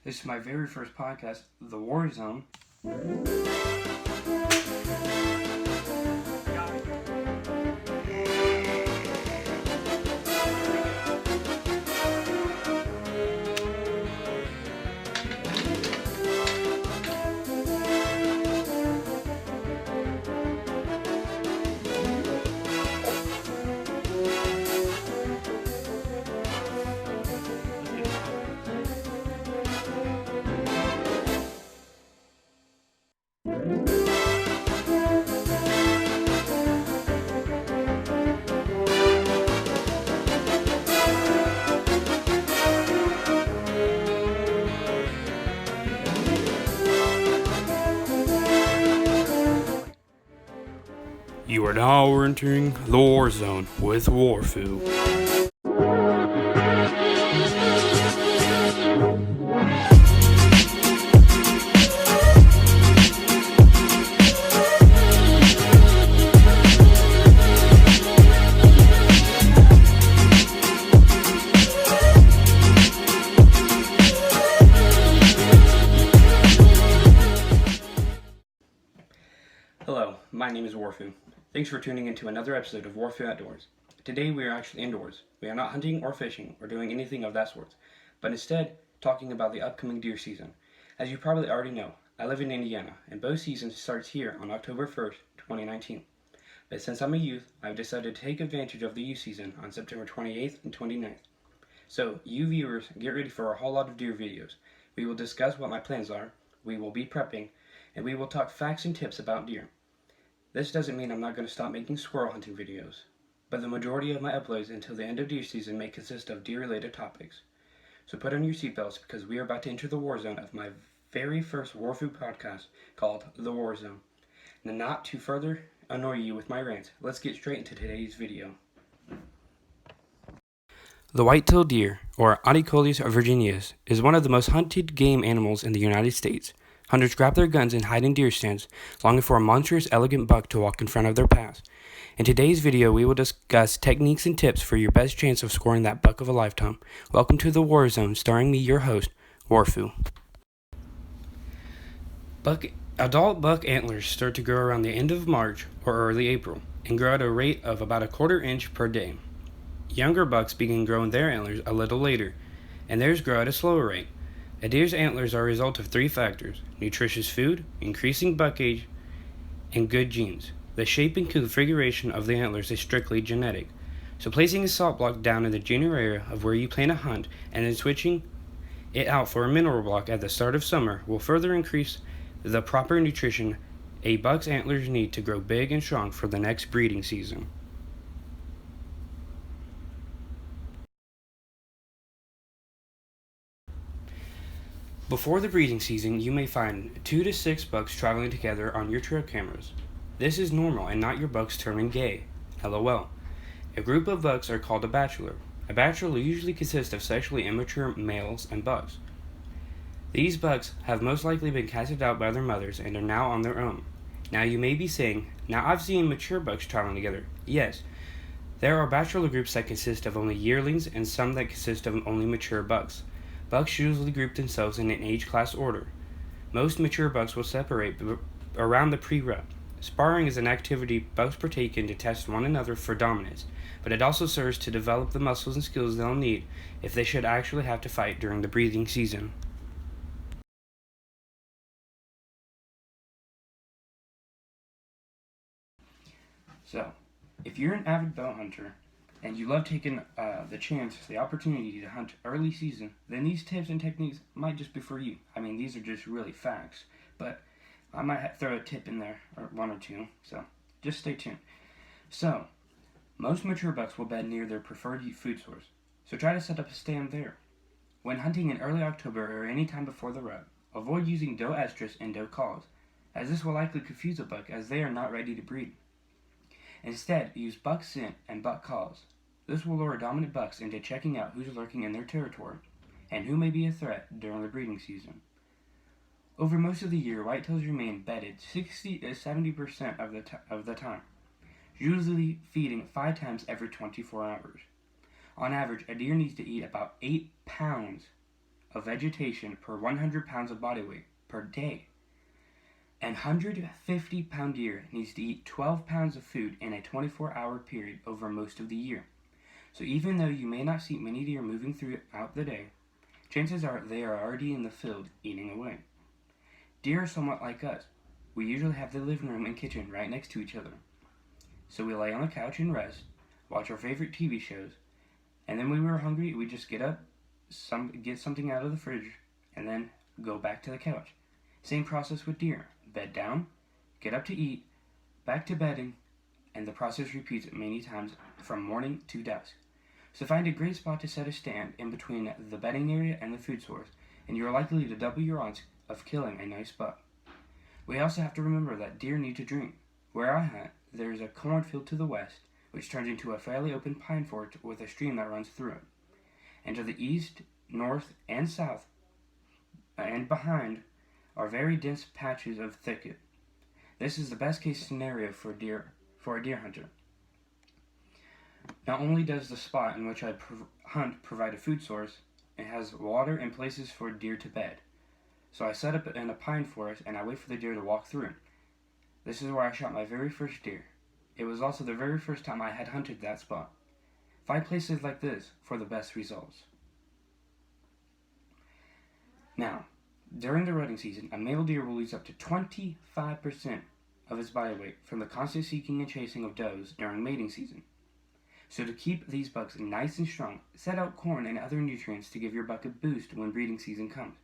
This is my very first podcast, The War Zone. You are now entering the War Zone with WARFU. Hello, my name is WARFU. Thanks for tuning into another episode of WARFU Outdoors. Today we are actually indoors. We are not hunting or fishing or doing anything of that sort, but instead talking about the upcoming deer season. As you probably already know, I live in Indiana, and bow season starts here on October 1st, 2019. But since I'm a youth, I've decided to take advantage of the youth season on September 28th and 29th. So, you viewers, get ready for a whole lot of deer videos. We will discuss what my plans are, we will be prepping, and we will talk facts and tips about deer. This doesn't mean I'm not going to stop making squirrel hunting videos, but the majority of my uploads until the end of deer season may consist of deer-related topics. So put on your seatbelts because we are about to enter the war zone of my very first WARFU podcast called The War Zone. And not to further annoy you with my rants, let's get straight into today's video. The white-tailed deer, or Onycholis virginius, is one of the most hunted game animals in the United States. Hunters grab their guns and hide in deer stands, longing for a monstrous, elegant buck to walk in front of their path. In today's video, we will discuss techniques and tips for your best chance of scoring that buck of a lifetime. Welcome to the War Zone, starring me, your host, WARFU. Adult buck antlers start to grow around the end of March or early April, and grow at a rate of about a quarter inch per day. Younger bucks begin growing their antlers a little later, and theirs grow at a slower rate. A deer's antlers are a result of three factors: nutritious food, increasing buck age, and good genes. The shape and configuration of the antlers is strictly genetic. So placing a salt block down in the general area of where you plan to hunt and then switching it out for a mineral block at the start of summer will further increase the proper nutrition a buck's antlers need to grow big and strong for the next breeding season. Before the breeding season, you may find 2 to 6 bucks traveling together on your trail cameras. This is normal and not your bucks turning gay. LOL. A group of bucks are called a bachelor. A bachelor usually consists of sexually immature males and bucks. These bucks have most likely been casted out by their mothers and are now on their own. Now you may be saying, now I've seen mature bucks traveling together. Yes, there are bachelor groups that consist of only yearlings and some that consist of only mature bucks. Bucks usually group themselves in an age class order. Most mature bucks will separate around the pre-rut. Sparring is an activity bucks partake in to test one another for dominance, but it also serves to develop the muscles and skills they'll need if they should actually have to fight during the breeding season. So, if you're an avid bow hunter, and you love taking the opportunity to hunt early season, then these tips and techniques might just be for you. I mean, these are just really facts, but I might throw a tip in there, or one or two, so just stay tuned. So, most mature bucks will bed near their preferred food source, so try to set up a stand there. When hunting in early October or any time before the rut, avoid using doe estrus and doe calls, as this will likely confuse a buck as they are not ready to breed. Instead, use buck scent and buck calls. This will lure dominant bucks into checking out who's lurking in their territory and who may be a threat during the breeding season. Over most of the year, whitetails remain bedded 60 to 70% of the time, usually feeding 5 times every 24 hours. On average, a deer needs to eat about 8 pounds of vegetation per 100 pounds of body weight per day. An 150-pound deer needs to eat 12 pounds of food in a 24-hour period over most of the year. So even though you may not see many deer moving throughout the day, chances are they are already in the field eating away. Deer are somewhat like us. We usually have the living room and kitchen right next to each other. So we lay on the couch and rest, watch our favorite TV shows, and then when we were hungry, we just get up, get something out of the fridge, and then go back to the couch. Same process with deer. Bed down, get up to eat, back to bedding, and the process repeats many times from morning to dusk. So find a great spot to set a stand in between the bedding area and the food source, and you are likely to double your odds of killing a nice buck. We also have to remember that deer need to drink. Where I hunt, there is a cornfield to the west, which turns into a fairly open pine forest with a stream that runs through it. And to the east, north, and south, and behind, are very dense patches of thicket. This is the best case scenario for a deer hunter. Not only does the spot in which I hunt provide a food source, it has water and places for deer to bed. So I set up in a pine forest and I wait for the deer to walk through. This is where I shot my very first deer. It was also the very first time I had hunted that spot. Find places like this for the best results. Now, during the rutting season, a male deer will lose up to 25% of its body weight from the constant seeking and chasing of does during mating season. So to keep these bucks nice and strong, set out corn and other nutrients to give your buck a boost when breeding season comes.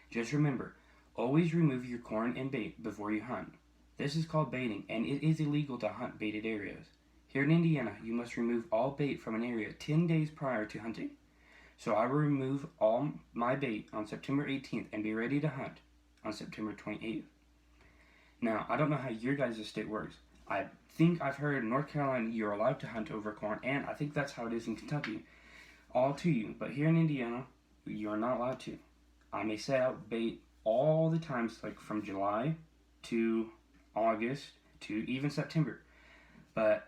Just remember, always remove your corn and bait before you hunt. This is called baiting, and it is illegal to hunt baited areas. Here in Indiana, you must remove all bait from an area 10 days prior to hunting. So I will remove all my bait on September 18th and be ready to hunt on September 28th. Now, I don't know how your guys' state works. I think I've heard in North Carolina you're allowed to hunt over corn, and I think that's how it is in Kentucky. All to you, but here in Indiana, you are not allowed to. I may set out bait all the times, like from July to August to even September. But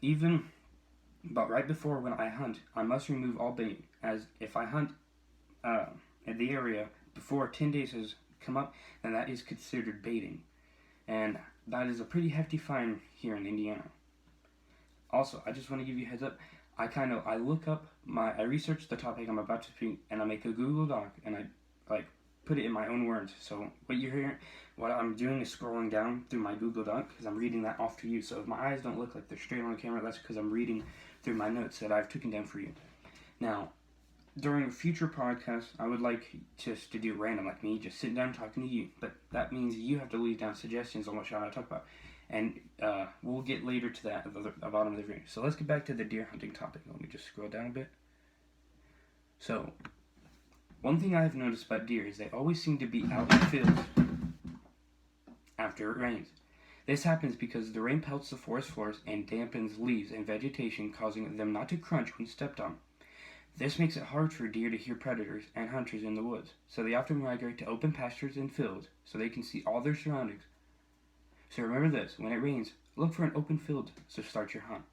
right before when I hunt, I must remove all bait, as if I hunt in the area before 10 days has come up, then that is considered baiting. And that is a pretty hefty fine here in Indiana. Also, I just want to give you a heads up. I research the topic I'm about to speak, and I make a Google Doc, and I put it in my own words. So what I'm doing is scrolling down through my Google Doc, because I'm reading that off to you. So if my eyes don't look like they're straight on the camera, that's because I'm reading through my notes that I've taken down for you. Now, during future podcasts, I would like just to do random, like me, just sitting down talking to you. But that means you have to leave down suggestions on what should I talk about. And we'll get later to that at the bottom of the video. So let's get back to the deer hunting topic. Let me just scroll down a bit. So, one thing I've noticed about deer is they always seem to be out in the fields after it rains. This happens because the rain pelts the forest floors and dampens leaves and vegetation, causing them not to crunch when stepped on. This makes it hard for deer to hear predators and hunters in the woods, so they often migrate to open pastures and fields so they can see all their surroundings. So remember this, when it rains, look for an open field to start your hunt.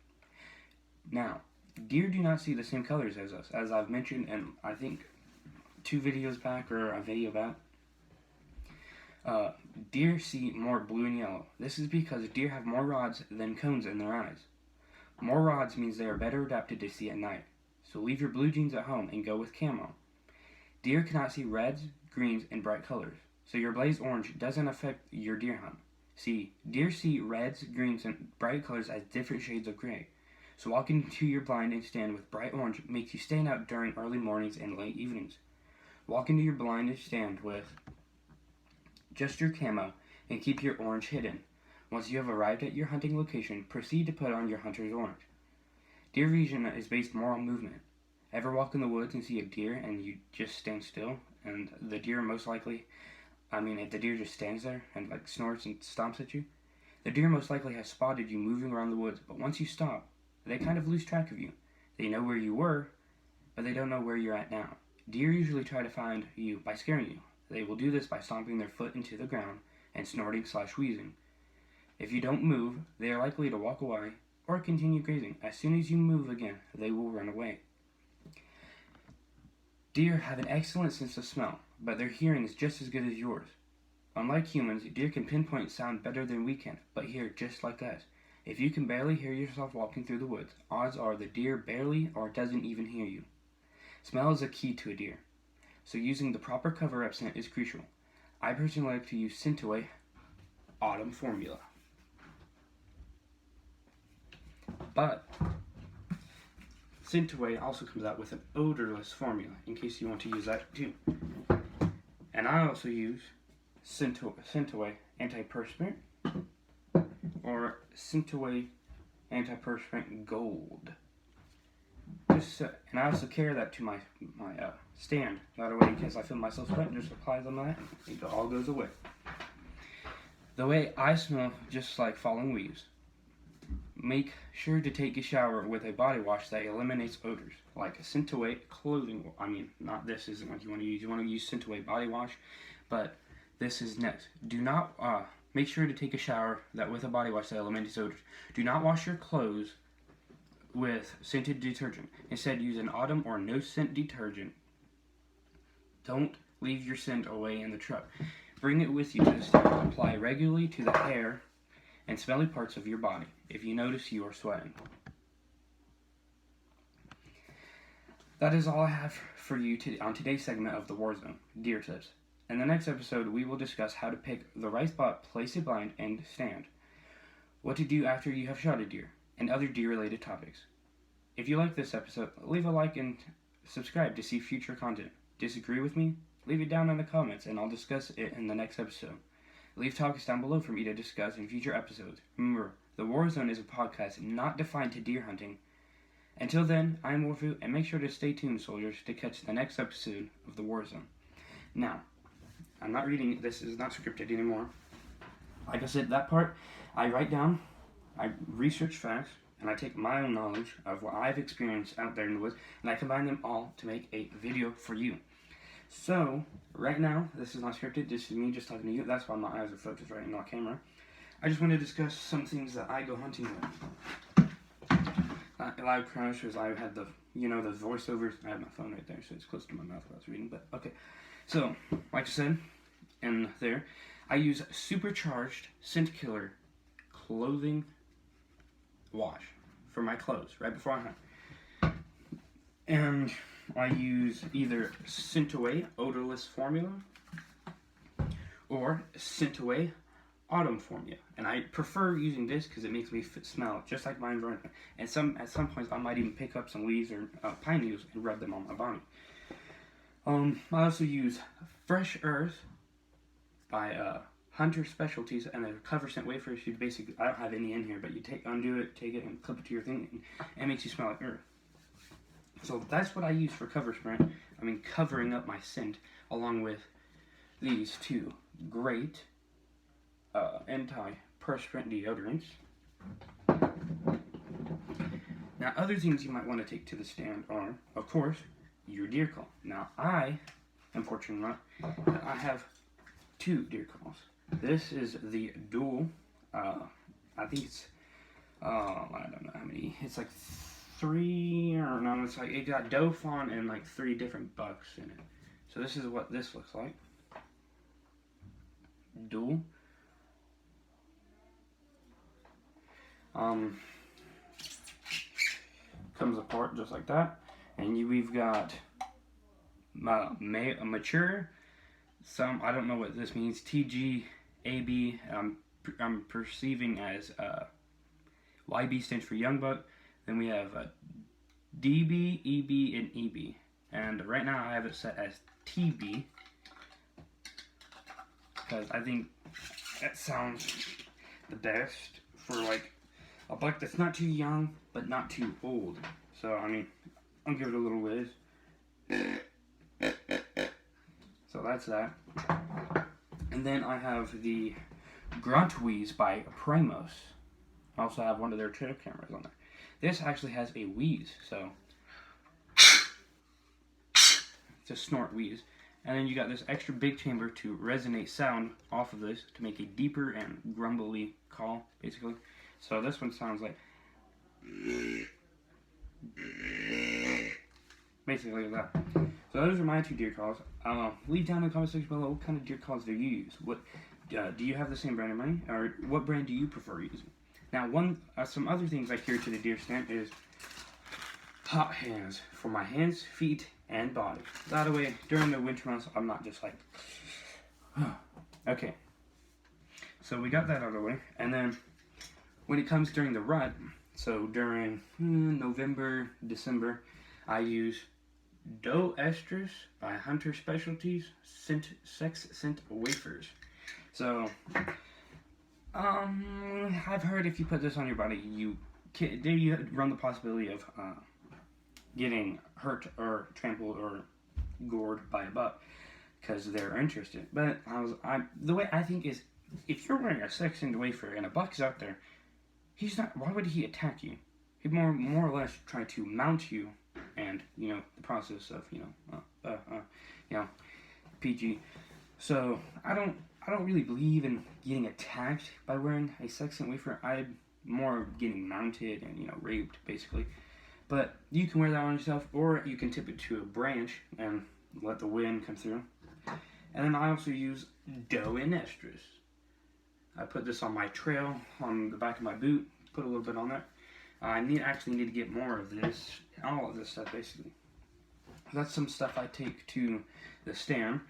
Now, deer do not see the same colors as us, as I've mentioned in, I think, 2 videos back, or a video back. Deer see more blue and yellow. This is because deer have more rods than cones in their eyes. More rods means they are better adapted to see at night. So leave your blue jeans at home and go with camo. Deer cannot see reds, greens, and bright colors, so your blaze orange doesn't affect your deer hunt. See, deer see reds, greens, and bright colors as different shades of gray. So walking to your blind and stand with bright orange makes you stand out during early mornings and late evenings. Walk into your blind and stand with just your camo and keep your orange hidden. Once you have arrived at your hunting location, proceed to put on your hunter's orange. Deer vision is based more on movement. Ever walk in the woods and see a deer and you just stand still? And the deer most likely, if the deer just stands there and snorts and stomps at you, the deer most likely has spotted you moving around the woods, but once you stop, they kind of lose track of you. They know where you were, but they don't know where you're at now. Deer usually try to find you by scaring you. They will do this by stomping their foot into the ground and snorting/wheezing. If you don't move, they are likely to walk away or continue grazing. As soon as you move again, they will run away. Deer have an excellent sense of smell, but their hearing is just as good as yours. Unlike humans, deer can pinpoint sound better than we can, but hear just like us. If you can barely hear yourself walking through the woods, odds are the deer barely or doesn't even hear you. Smell is a key to a deer, so using the proper cover-up scent is crucial. I personally like to use Scentaway Autumn Formula. But Scentaway also comes out with an odorless formula, in case you want to use that too. And I also use Scentaway Antiperspirant or Scentaway Antiperspirant Gold. And I also carry that to my stand. That way, in case I feel myself sweating, just apply them that, and it all goes away. The way I smell, just like falling leaves. Make sure to take a shower with a body wash that eliminates odors, like a Scentaway clothing. Not this isn't what you want to use. You want to use Scentaway body wash, but this is next. Do not make sure to take a shower with a body wash that eliminates odors. Do not wash your clothes with scented detergent. Instead, use an autumn or no scent detergent. Don't leave your scent away in the truck. Bring it with you to the stand. Apply regularly to the hair and smelly parts of your body if you notice you are sweating. That is all I have for you on today's segment of the War Zone, deer tips. In the next episode, we will discuss how to pick the right spot, place a blind, and stand, what to do after you have shot a deer, and other deer-related topics. If you like this episode, leave a like and subscribe to see future content. Disagree with me? Leave it down in the comments, and I'll discuss it in the next episode. Leave topics down below for me to discuss in future episodes. Remember, the War Zone is a podcast not defined to deer hunting. Until then, I am WARFU, and make sure to stay tuned, soldiers, to catch the next episode of the War Zone. Now, I'm not reading, this is not scripted anymore. Like I said, that part, I write down, I research facts, and I take my own knowledge of what I've experienced out there in the woods, and I combine them all to make a video for you. So, right now, this is not scripted, this is me just talking to you, that's why my eyes are focused right now on camera. I just want to discuss some things that I go hunting with. Loud crashes, I had the voiceovers, I have my phone right there, so it's close to my mouth while I was reading, but okay. So, like I said, in there, I use supercharged scent killer clothing wash for my clothes right before I hunt. And I use either Scentaway odorless formula or Scentaway autumn formula. And I prefer using this because it makes me smell just like my environment. And at some points I might even pick up some leaves or pine needles and rub them on my body. I also use Fresh Earth by Hunter Specialties, and the cover scent wafers. You basically, I don't have any in here, but you undo it, take it, and clip it to your thing, and it makes you smell like earth. So that's what I use for covering up my scent, along with these two great anti-perspirant deodorants. Now, other things you might want to take to the stand are, of course, your deer call. Now, I am fortunate enough that I have two deer calls. This is the dual, I think it's, I don't know how many, it's like three, or no, it's like, it got doe fawn and like 3 different bucks in it. So this is what this looks like. Dual. Comes apart just like that. And we've got mature, I don't know what this means, TGAB, I'm perceiving as YB stands for young buck. Then we have DB, EB, and EB. And right now I have it set as TB, because I think that sounds the best for like a buck that's not too young, but not too old. So, I'll give it a little whiz. So that's that. And then I have the Grunt Wheeze by Primos. I also have one of their trail cameras on there. This actually has a wheeze, so it's a snort wheeze. And then you got this extra big chamber to resonate sound off of this to make a deeper and grumbly call, basically. So this one sounds like basically that. So those are my 2 deer calls. Leave down in the comment section below what kind of deer calls do you use. What do you have the same brand of money, or what brand do you prefer using? Now, some other things I carry to the deer stand is hot hands for my hands, feet, and body. That way, during the winter months, I'm not just like, okay. So we got that out of the way, and then when it comes during the rut, so during November, December, I use Doe Estrus by Hunter Specialties Sex Scent Wafers. So, I've heard if you put this on your body, you run the possibility of getting hurt or trampled or gored by a buck because they're interested. But the way I think is, if you're wearing a sex scent wafer and a buck is out there, he's not. Why would he attack you? He'd more or less try to mount you, and the process of PG. So I don't really believe in getting attacked by wearing a sex scent wafer. I'm more getting mounted and raped basically. But you can wear that on yourself, or you can tip it to a branch and let the wind come through. And then I also use Doe and Estrus. I put this on my trail, on the back of my boot, put a little bit on there. I actually need to get more of this, all of this stuff basically. That's some stuff I take to the stand.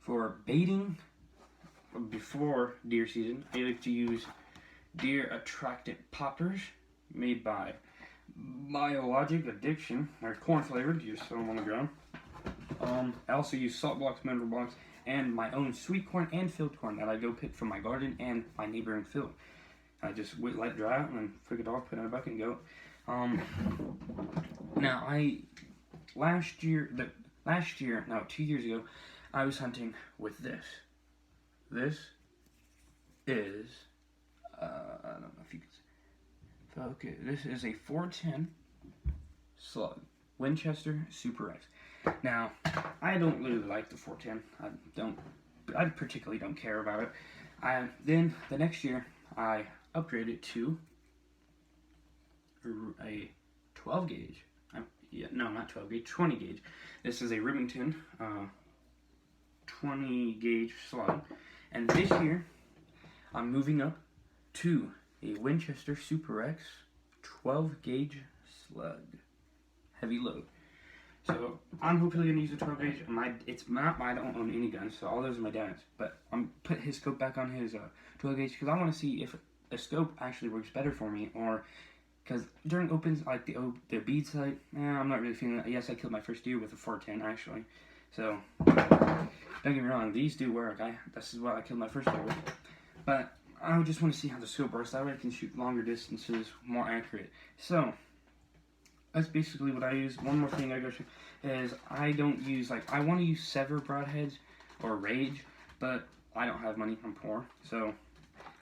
For baiting before deer season, I like to use deer attractant poppers made by Biologic Addiction. They're corn flavored. You just throw them on the ground. I also use salt blocks, mineral blocks, and my own sweet corn and field corn that I go pick from my garden and my neighboring field. I just let it dry out and then pick it off, put it in a bucket and go. Now 2 years ago, I was hunting with this. This is I don't know if you can see. Okay, this is a 410 slug, Winchester Super X. Now, I don't really like the 410. I particularly don't care about it. Then the next year, I upgraded to a 12 gauge. Not 12 gauge, 20 gauge. This is a Remington 20 gauge slug. And this year, I'm moving up to a Winchester Super X 12 gauge slug, heavy load. So I'm hopefully gonna use a 12 gauge. I don't own any guns, so all those are my dad's. But I'm put his scope back on his 12 gauge because I want to see if a scope actually works better for me, or because during opens like the bead sight, I'm not really feeling it. Yes, I killed my first deer with a 410 actually. So don't get me wrong, these do work. This is what I killed my first deer with. But I just want to see how the scope works. That way I can shoot longer distances, more accurate. So that's basically what I use. One more thing I go to is I don't use, I want to use Sever broadheads or Rage, but I don't have money. I'm poor. So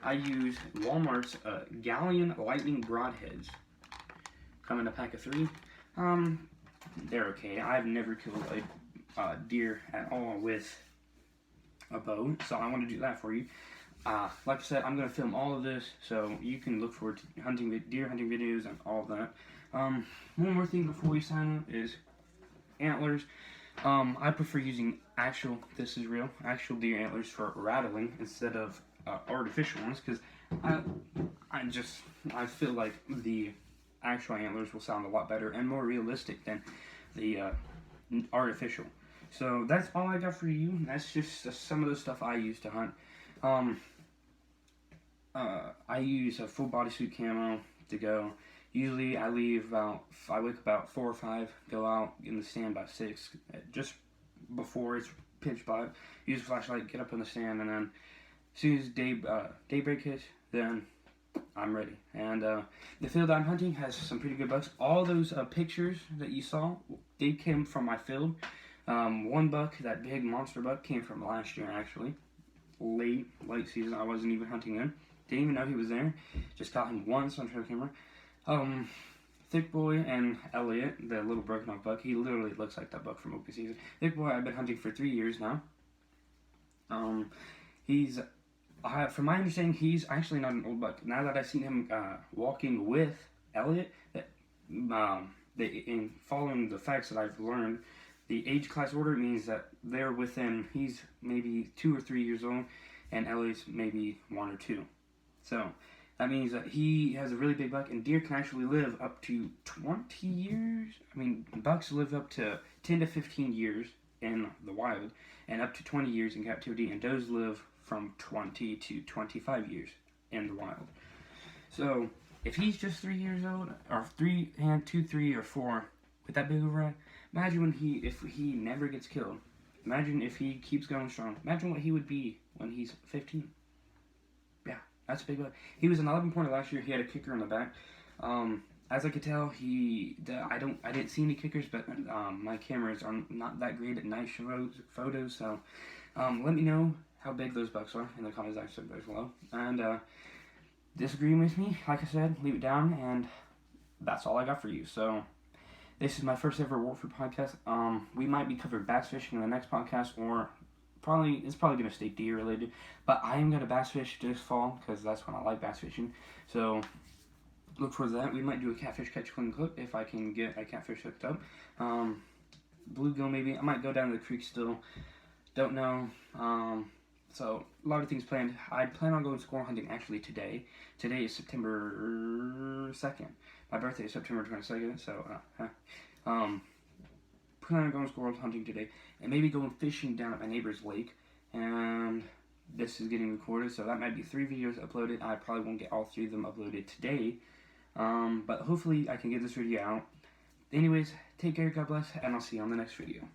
I use Walmart's Galleon Lightning broadheads. Come in a pack of 3. They're okay. I've never killed a deer at all with a bow, so I want to do that for you. Like I said, I'm going to film all of this, so you can look forward to deer hunting videos and all of that. One more thing before we sign up is antlers. I prefer using actual deer antlers for rattling instead of artificial ones, because I feel like the actual antlers will sound a lot better and more realistic than the artificial. So that's all I got for you. That's just some of the stuff I use to hunt. I use a full bodysuit camo to go. Usually I wake about 4 or 5, go out in the stand by 6, just before it's pitch black. Use a flashlight, get up in the stand, and then as soon as daybreak hits, then I'm ready. And the field I'm hunting has some pretty good bucks. All those pictures that you saw, they came from my field. One buck, that big monster buck, came from last year actually. Late season. I wasn't even hunting then. Didn't even know he was there. Just caught him once on trail camera. Thick Boy and Elliot, the little broken off buck, he literally looks like that buck from open season. Thick Boy I've been hunting for 3 years now. He's From my understanding, he's actually not an old buck. Now that I've seen him walking with Elliot, in following the facts that I've learned, the age class order means that they're within, he's maybe 2 or 3 years old, and Elliot's maybe 1 or 2. So that means that he has a really big buck, and deer can actually live up to 20 years. I mean, bucks live up to 10 to 15 years in the wild, and up to 20 years in captivity, and does live from 20 to 25 years in the wild. So if he's just 3 years old, or 2, 3, or 4, with that big of a rat, imagine if he never gets killed. Imagine if he keeps going strong. Imagine what he would be when he's 15. Yeah, that's a big buck. He was an 11 pointer last year. He had a kicker in the back. As I could tell, I didn't see any kickers, but my cameras are not that great at night photos. So let me know how big those bucks are in the comment section below. And disagreeing with me, like I said, leave it down. And that's all I got for you. So this is my first ever WARFU podcast. We might be covering bass fishing in the next podcast, or it's probably going to stay deer related. But I am going to bass fish this fall because that's when I like bass fishing. So look for that. We might do a catfish catch clean clip if I can get a catfish hooked up. Bluegill maybe. I might go down to the creek still. Don't know. So a lot of things planned. I plan on going squirrel hunting actually today. Today is September 2nd. My birthday is September 22nd. So plan on going squirrel hunting today, and maybe going fishing down at my neighbor's lake. And this is getting recorded, so that might be 3 videos uploaded. I probably won't get all 3 of them uploaded today. But hopefully I can get this video out. Anyways, take care, God bless, and I'll see you on the next video.